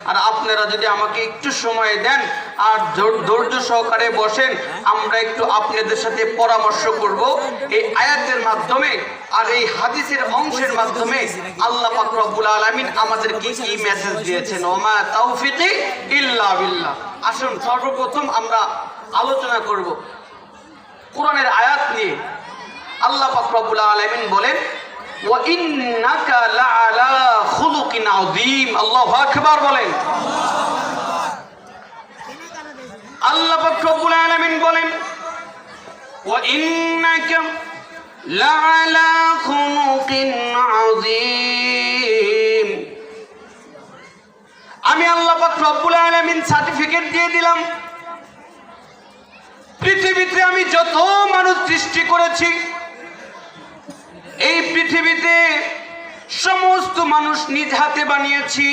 আর আপনারা যদি আমাকে একটু সময় দেন আর ধৈর্য সহকারে বসেন, আমরা একটু আপনাদের সাথে পরামর্শ করব এই আয়াতের মাধ্যমে আর এই হাদিসের অংশের মাধ্যমে আল্লাহ পাক রব্বুল আলামিন আমাদেরকে কি মেসেজ দিয়েছেন। ওমা তাওফিকি ইল্লা বিল্লাহ। আসুন সর্বপ্রথম আমরা আলোচনা করব কোরআনের আয়াত নিয়ে। আল্লাহ পাক রব্বুল আলামিন বলেন, ওয়া ইন্নাকা লাআলা খুলুকিন আযীম। আল্লাহু আকবার বলেন। আল্লাহ পাক রব্বুল আলামিন বলেন, ওয়া ইন্নাকা লাআলা খুলুকিন আযীম। আমি আল্লাহ পাক রব্বুল আলামিন সার্টিফিকেট দিয়ে দিলাম, পৃথিবীতে আমি যত মানুষ সৃষ্টি করেছি, এই পৃথিবীতে সমস্ত মানুষ নিজ হাতে বানিয়েছি।